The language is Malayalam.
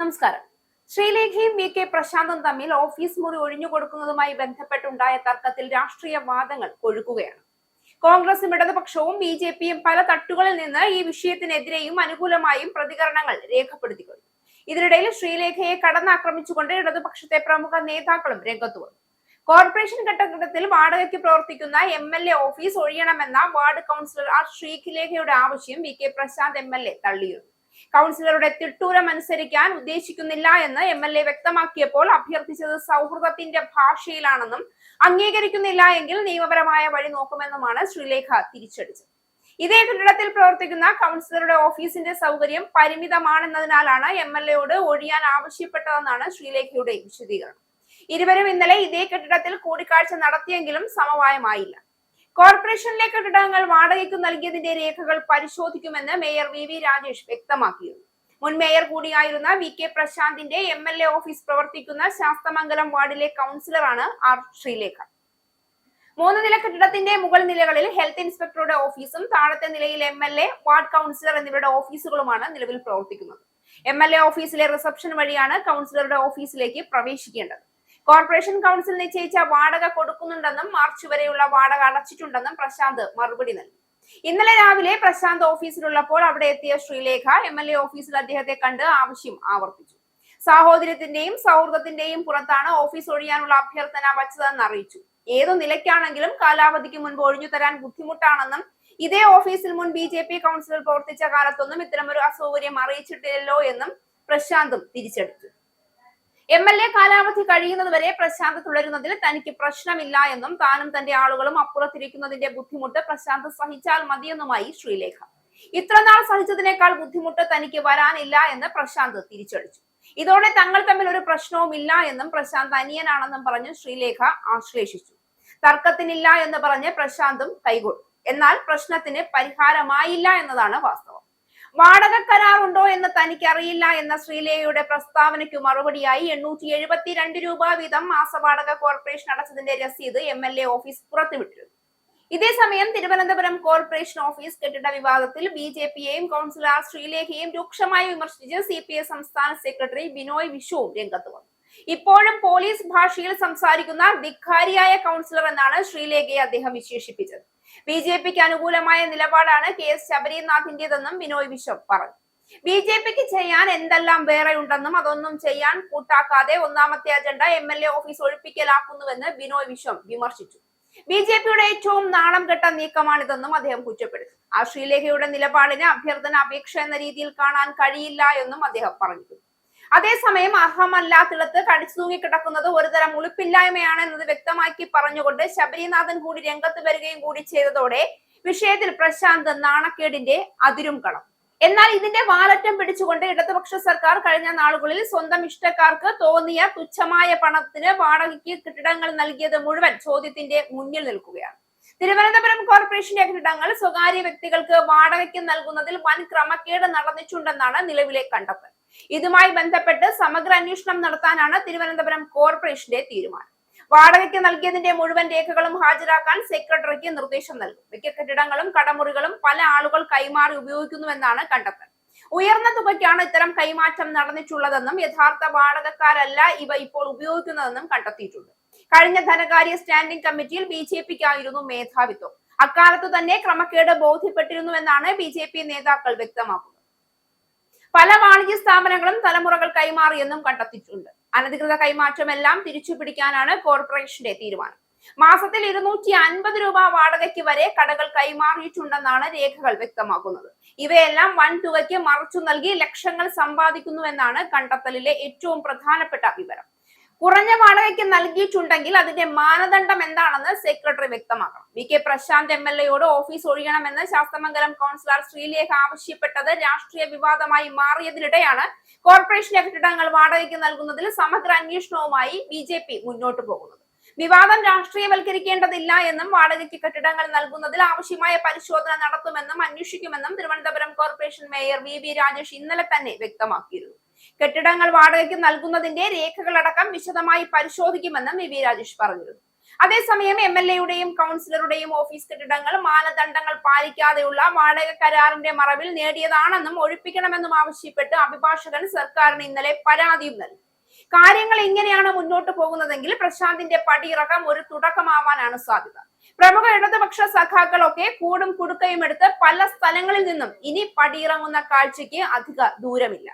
നമസ്കാരം. ശ്രീലേഖയും വി കെ പ്രശാന്തും തമ്മിൽ ഓഫീസ് മുറി ഒഴിഞ്ഞുകൊടുക്കുന്നതുമായി ബന്ധപ്പെട്ടുണ്ടായ തർക്കത്തിൽ രാഷ്ട്രീയ വാദങ്ങൾ കൊഴുക്കുകയാണ്. കോൺഗ്രസും ഇടതുപക്ഷവും ബി ജെ പിയും പല തട്ടുകളിൽ നിന്ന് ഈ വിഷയത്തിനെതിരെയും അനുകൂലമായും പ്രതികരണങ്ങൾ രേഖപ്പെടുത്തി കഴിഞ്ഞു. ഇതിനിടയിൽ ശ്രീലേഖയെ കടന്നാക്രമിച്ചുകൊണ്ട് ഇടതുപക്ഷത്തെ പ്രമുഖ നേതാക്കളും രംഗത്തു വന്നു. കോർപ്പറേഷൻ ഘട്ടഘട്ടത്തിൽ വാടകയ്ക്ക് പ്രവർത്തിക്കുന്ന MLA ഓഫീസ് ഒഴിയണമെന്ന വാർഡ് കൗൺസിലർ ആർ ശ്രീലേഖയുടെ ആവശ്യം വി കെ പ്രശാന്ത് MLA തള്ളിയിരുന്നു. കൗൺസിലറുടെ തിട്ടൂരം അനുസരിക്കാൻ ഉദ്ദേശിക്കുന്നില്ല എന്ന് MLA വ്യക്തമാക്കിയപ്പോൾ അഭ്യർത്ഥിച്ചത് സൗഹൃദത്തിന്റെ ഭാഷയിലാണെന്നും അംഗീകരിക്കുന്നില്ല എങ്കിൽ നിയമപരമായ വഴി നോക്കുമെന്നുമാണ് ശ്രീലേഖ തിരിച്ചടിച്ചത്. ഇതേ കെട്ടിടത്തിൽ പ്രവർത്തിക്കുന്ന കൗൺസിലറുടെ ഓഫീസിന്റെ സൗകര്യം പരിമിതമാണെന്നതിനാലാണ് MLAയോട് ഒഴിയാൻ ആവശ്യപ്പെട്ടതെന്നാണ് ശ്രീലേഖയുടെ വിശദീകരണം. ഇരുവരും ഇന്നലെ ഇതേ കെട്ടിടത്തിൽ കൂടിക്കാഴ്ച നടത്തിയെങ്കിലും സമവായമായില്ല. കോർപ്പറേഷനിലെ കെട്ടിടങ്ങൾ വാടകയ്ക്ക് നൽകിയതിന്റെ രേഖകൾ പരിശോധിക്കുമെന്ന് മേയർ വി രാജേഷ് വ്യക്തമാക്കിയിരുന്നു. മുൻ മേയർ കൂടിയായിരുന്ന വി കെ പ്രശാന്തിന്റെ MLA ഓഫീസ് പ്രവർത്തിക്കുന്ന ശാസ്തമംഗലം വാർഡിലെ കൗൺസിലറാണ് ആർ ശ്രീലേഖ. 3 നില കെട്ടിടത്തിന്റെ മുകൾ നിലകളിൽ ഹെൽത്ത് ഇൻസ്പെക്ടറുടെ ഓഫീസും താഴത്തെ നിലയിൽ MLA, വാർഡ് കൗൺസിലർ എന്നിവരുടെ ഓഫീസുകളുമാണ് നിലവിൽ പ്രവർത്തിക്കുന്നത്. MLA ഓഫീസിലെ റിസപ്ഷൻ വഴിയാണ് കൗൺസിലറുടെ ഓഫീസിലേക്ക് പ്രവേശിക്കേണ്ടത്. കോർപ്പറേഷൻ കൗൺസിൽ നിശ്ചയിച്ച വാടക കൊടുക്കുന്നുണ്ടെന്നും മാർച്ച് വരെയുള്ള വാടക അടച്ചിട്ടുണ്ടെന്നും പ്രശാന്ത് മറുപടി നൽകി. ഇന്നലെ രാവിലെ പ്രശാന്ത് ഓഫീസിലുള്ളപ്പോൾ അവിടെ എത്തിയ ശ്രീലേഖ MLA ഓഫീസിൽ അദ്ദേഹത്തെ കണ്ട് ആവശ്യം ആവർത്തിച്ചു. സാഹോദര്യത്തിന്റെയും സൗഹൃദത്തിന്റെയും പുറത്താണ് ഓഫീസ് ഒഴിയാനുള്ള അഭ്യർത്ഥന വച്ചതെന്ന് അറിയിച്ചു. ഏതു നിലയ്ക്കാണെങ്കിലും കാലാവധിക്ക് മുൻപ് ഒഴിഞ്ഞു തരാൻ ബുദ്ധിമുട്ടാണെന്നും ഇതേ ഓഫീസിൽ മുൻ BJP കൗൺസിലർ പ്രവർത്തിച്ച കാലത്തൊന്നും ഇത്തരമൊരു അസൗകര്യം അറിയിച്ചിട്ടില്ലല്ലോ എന്നും പ്രശാന്തും തിരിച്ചടിച്ചു. MLA കാലാവധി കഴിയുന്നതുവരെ പ്രശാന്ത് തുടരുന്നതിൽ തനിക്ക് പ്രശ്നമില്ല എന്നും താനും തന്റെ ആളുകളും അപ്പുറത്തിരിക്കുന്നതിന്റെ ബുദ്ധിമുട്ട് പ്രശാന്ത് സഹിച്ചാൽ മതിയെന്നുമായി ശ്രീലേഖ. ഇത്രനാൾ സഹിച്ചതിനേക്കാൾ ബുദ്ധിമുട്ട് തനിക്ക് വരാനില്ല എന്ന് പ്രശാന്ത് തിരിച്ചടിച്ചു. ഇതോടെ തങ്ങൾ തമ്മിൽ ഒരു പ്രശ്നവും ഇല്ല എന്നും പ്രശാന്ത് അനിയനാണെന്നും പറഞ്ഞ് ശ്രീലേഖ ആശ്ലേഷിച്ചു. തർക്കത്തിനില്ല എന്ന് പറഞ്ഞ് പ്രശാന്തും കൈകൊടുത്തു. എന്നാൽ പ്രശ്നത്തിന് പരിഹാരമായില്ല എന്നതാണ് വാസ്തവം. വാടക കരാറുണ്ടോ എന്ന് തനിക്കറിയില്ല എന്ന ശ്രീലേഖയുടെ പ്രസ്താവനയ്ക്ക് മറുപടിയായി 872 രൂപ വീതം മാസവാടക കോർപ്പറേഷൻ അടച്ചതിന്റെ രസീത് MLA ഓഫീസ് പുറത്തുവിട്ടിരുന്നു. ഇതേസമയം തിരുവനന്തപുരം കോർപ്പറേഷൻ ഓഫീസ് കെട്ടിട വിവാദത്തിൽ BJPയെയും കൗൺസിലർ ശ്രീലേഖയെയും രൂക്ഷമായി വിമർശിച്ച് CPI സംസ്ഥാന സെക്രട്ടറി ബിനോയ് വിശ്വവും രംഗത്ത് വന്നു. ഇപ്പോഴും പോലീസ് ഭാഷയിൽ സംസാരിക്കുന്ന ധിക്കാരിയായ കൗൺസിലർ എന്നാണ് ശ്രീലേഖയെ അദ്ദേഹം വിശേഷിപ്പിച്ചത്. BJPക്ക് അനുകൂലമായ നിലപാടാണ് KS ശബരിനാഥിന്റേതെന്നും ബിനോയ് വിശ്വം പറഞ്ഞു. BJPക്ക് ചെയ്യാൻ എന്തെല്ലാം വേറെ ഉണ്ടെന്നും അതൊന്നും ചെയ്യാൻ കൂട്ടാക്കാതെ ഒന്നാമത്തെ agenda MLA office ഒഴിപ്പിക്കലാക്കുന്നുവെന്ന് Binoy Viswam വിമർശിച്ചു. BJPയുടെ ഏറ്റവും നാണം കെട്ട നീക്കമാണിതെന്നും അദ്ദേഹം കുറ്റപ്പെടുത്തി. ആ ശ്രീലേഖയുടെ നിലപാടിനെ അഭ്യർത്ഥന അപേക്ഷ എന്ന രീതിയിൽ കാണാൻ കഴിയില്ല എന്നും അദ്ദേഹം പറഞ്ഞു. അതേസമയം അർഹമല്ലാത്തിടത്ത് കടിച്ചു തൂങ്ങിക്കിടക്കുന്നത് ഒരുതരം ഉളുപ്പില്ലായ്മയാണ് എന്നത് വ്യക്തമാക്കി പറഞ്ഞുകൊണ്ട് ശബരിനാഥൻ കൂടി രംഗത്ത് വരികയും കൂടി ചെയ്തതോടെ വിഷയത്തിൽ പ്രശാന്ത് നാണക്കേടിന്റെ അതിരും കടന്നു. എന്നാൽ ഇതിന്റെ വാലറ്റം പിടിച്ചുകൊണ്ട് ഇടതുപക്ഷ സർക്കാർ കഴിഞ്ഞ നാളുകളിൽ സ്വന്തം ഇഷ്ടക്കാർക്ക് തോന്നിയ തുച്ഛമായ പണത്തിന് വാടകയ്ക്ക് കെട്ടിടങ്ങൾ നൽകിയത് മുഴുവൻ ചോദ്യത്തിന്റെ മുന്നിൽ നിൽക്കുകയാണ്. തിരുവനന്തപുരം കോർപ്പറേഷന്റെ കെട്ടിടങ്ങൾ സ്വകാര്യ വ്യക്തികൾക്ക് വാടകയ്ക്ക് നൽകുന്നതിൽ വൻ ക്രമക്കേട് നടന്നിട്ടുണ്ടെന്നാണ് നിലവിലെ കണ്ടെത്തൽ. ഇതുമായി ബന്ധപ്പെട്ട് സമഗ്ര അന്വേഷണം നടത്താനാണ് തിരുവനന്തപുരം കോർപ്പറേഷന്റെ തീരുമാനം. വാടകയ്ക്ക് നൽകിയതിന്റെ മുഴുവൻ രേഖകളും ഹാജരാക്കാൻ സെക്രട്ടറിക്ക് നിർദ്ദേശം നൽകും. മിക്ക കെട്ടിടങ്ങളും കടമുറികളും പല ആളുകൾ കൈമാറി ഉപയോഗിക്കുന്നുവെന്നാണ് കണ്ടെത്തൽ. ഉയർന്ന തുകയ്ക്കാണ് ഇത്തരം കൈമാറ്റം നടന്നിട്ടുള്ളതെന്നും യഥാർത്ഥ വാടകക്കാരല്ല ഇവ ഇപ്പോൾ ഉപയോഗിക്കുന്നതെന്നും കണ്ടെത്തിയിട്ടുണ്ട്. കഴിഞ്ഞ ധനകാര്യ സ്റ്റാൻഡിംഗ് കമ്മിറ്റിയിൽ BJPക്കായിരുന്നു മേധാവിത്വം. അക്കാലത്തു തന്നെ ക്രമക്കേട് ബോധ്യപ്പെട്ടിരുന്നുവെന്നാണ് BJP നേതാക്കൾ വ്യക്തമാക്കുന്നത്. പല വാണിജ്യ സ്ഥാപനങ്ങളും തലമുറകൾ കൈമാറിയെന്നും കണ്ടെത്തിയിട്ടുണ്ട്. അനധികൃത കൈമാറ്റമെല്ലാം തിരിച്ചുപിടിക്കാനാണ് കോർപ്പറേഷന്റെ തീരുമാനം. മാസത്തിൽ 250 രൂപ വാടകയ്ക്ക് വരെ കടകൾ കൈമാറിയിട്ടുണ്ടെന്നാണ് രേഖകൾ വ്യക്തമാക്കുന്നത്. ഇവയെല്ലാം വൻ തുകയ്ക്ക് മറച്ചു നൽകി ലക്ഷങ്ങൾ സമ്പാദിക്കുന്നുവെന്നാണ് കണ്ടെത്തലിലെ ഏറ്റവും പ്രധാനപ്പെട്ട വിവരം. കുറഞ്ഞ വാടകയ്ക്ക് നൽകിയിട്ടുണ്ടെങ്കിൽ അതിന്റെ മാനദണ്ഡം എന്താണെന്ന് സെക്രട്ടറി വ്യക്തമാക്കണം. വി കെ പ്രശാന്ത് MLAയോട് ഓഫീസ് ഒഴിയണമെന്ന് ശാസ്തമംഗലം കൗൺസിലർ ശ്രീലേഖ ആവശ്യപ്പെട്ടത് രാഷ്ട്രീയ വിവാദമായി മാറിയതിനിടെയാണ് കോർപ്പറേഷന്റെ കെട്ടിടങ്ങൾ വാടകയ്ക്ക് നൽകുന്നതിൽ സമഗ്ര അന്വേഷണവുമായി BJP മുന്നോട്ട് പോകുന്നത്. വിവാദം രാഷ്ട്രീയവൽക്കരിക്കേണ്ടതില്ല എന്നും വാടകയ്ക്ക് കെട്ടിടങ്ങൾ നൽകുന്നതിൽ ആവശ്യമായ പരിശോധന നടത്തുമെന്നും അന്വേഷിക്കുമെന്നും Thiruvananthapuram corporation mayor V Rajesh ഇന്നലെ തന്നെ വ്യക്തമാക്കിയിരുന്നു. കെട്ടിടങ്ങൾ വാടകയ്ക്ക് നൽകുന്നതിന്റെ രേഖകളടക്കം വിശദമായി പരിശോധിക്കുമെന്നും വി രാജേഷ് പറഞ്ഞിരുന്നു. അതേസമയം MLA-യുടെയും കൗൺസിലറുടെയും ഓഫീസ് കെട്ടിടങ്ങൾ മാനദണ്ഡങ്ങൾ പാലിക്കാതെയുള്ള വാടക കരാറിന്റെ മറവിൽ നേടിയതാണെന്നും ഒഴിപ്പിക്കണമെന്നും ആവശ്യപ്പെട്ട് അഭിഭാഷകൻ സർക്കാരിന് ഇന്നലെ പരാതിയും നൽകി. കാര്യങ്ങൾ ഇങ്ങനെയാണ് മുന്നോട്ട് പോകുന്നതെങ്കിൽ പ്രശാന്തിന്റെ പടിയിറക്കം ഒരു തുടക്കമാവാനാണ് സാധ്യത. പ്രമുഖ ഇടതുപക്ഷ സഖാക്കളൊക്കെ കൂടും കുടുക്കയും എടുത്ത് പല സ്ഥലങ്ങളിൽ നിന്നും ഇനി പടിയിറങ്ങുന്ന കാഴ്ചയ്ക്ക് അധിക ദൂരമില്ല.